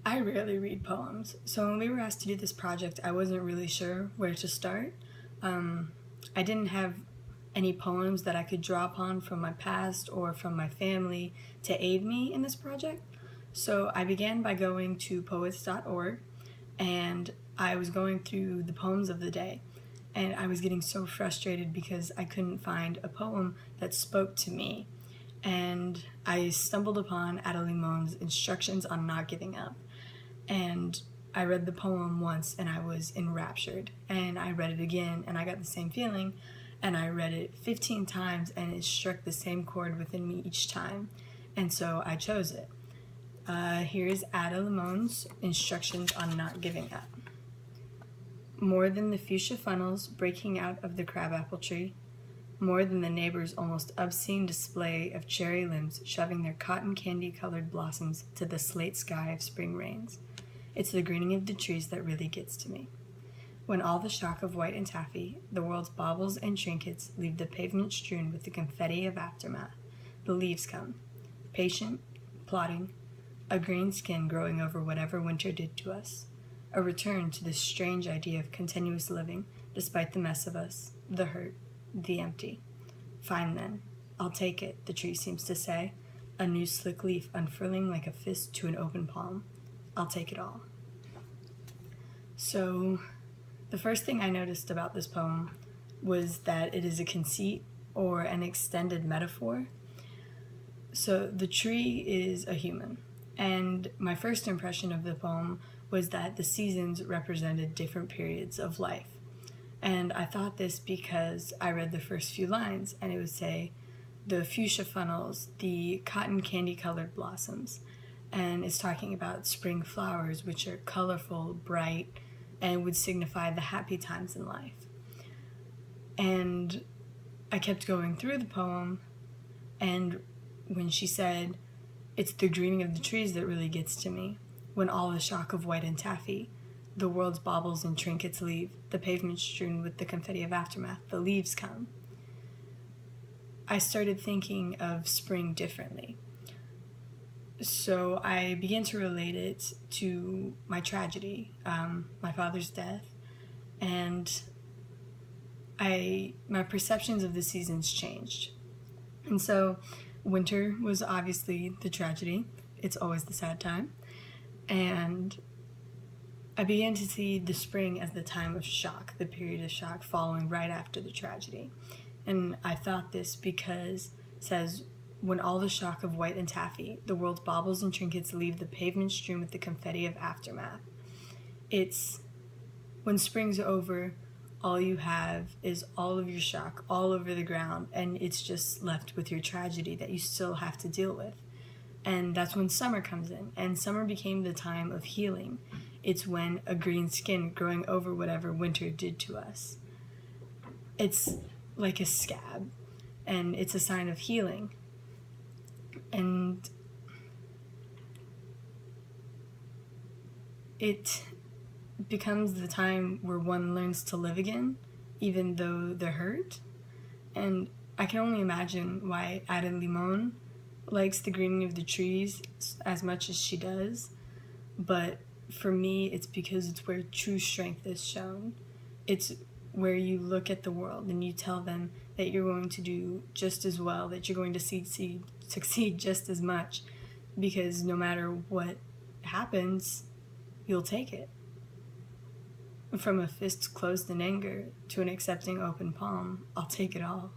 I rarely read poems, so when we were asked to do this project, I wasn't really sure where to start. I didn't have any poems that I could draw upon from my past or from my family to aid me in this project. So I began by going to poets.org, and I was going through the poems of the day, and I was getting so frustrated because I couldn't find a poem that spoke to me. And I stumbled upon Ada Limon's Instructions on Not Giving Up. And I read the poem once and I was enraptured. And I read it again and I got the same feeling. And I read it 15 times and it struck the same chord within me each time. And so I chose it. Here's Ada Limon's Instructions on Not Giving Up. More than the fuchsia funnels breaking out of the crabapple tree, more than the neighbor's almost obscene display of cherry limbs shoving their cotton candy-colored blossoms to the slate sky of spring rains, it's the greening of the trees that really gets to me. When all the shock of white and taffy, the world's baubles and trinkets leave the pavement strewn with the confetti of aftermath, the leaves come, patient, plodding, a green skin growing over whatever winter did to us, a return to this strange idea of continuous living despite the mess of us, the hurt, the empty. Fine then, I'll take it, the tree seems to say, a new slick leaf unfurling like a fist to an open palm. I'll take it all. So, the first thing I noticed about this poem was that it is a conceit or an extended metaphor. So, the tree is a human, and my first impression of the poem was that the seasons represented different periods of life. And I thought this because I read the first few lines and it would say the fuchsia funnels, the cotton candy-colored blossoms. And it's talking about spring flowers, which are colorful, bright, and would signify the happy times in life. And I kept going through the poem, and when she said, it's the greening of the trees that really gets to me, when all the shock of white and taffy, the world's baubles and trinkets leave, the pavement strewn with the confetti of aftermath, the leaves come. I started thinking of spring differently. So I began to relate it to my tragedy, my father's death, and my perceptions of the seasons changed. And so winter was obviously the tragedy. It's always the sad time. And I began to see the spring as the time of shock, the period of shock following right after the tragedy. And I thought this because it says, when all the shock of white and taffy, the world's baubles and trinkets leave the pavement strewn with the confetti of aftermath. It's when spring's over, all you have is all of your shock all over the ground, and it's just left with your tragedy that you still have to deal with. And that's when summer comes in, and summer became the time of healing. It's when a green skin growing over whatever winter did to us. It's like a scab, and it's a sign of healing. And it becomes the time where one learns to live again, even though they're hurt. And I can only imagine why Ada Limon likes the greening of the trees as much as she does. But for me, it's because it's where true strength is shown. It's where you look at the world and you tell them that you're going to do just as well, that you're going to succeed just as much, because no matter what happens, you'll take it. From a fist closed in anger to an accepting open palm, I'll take it all.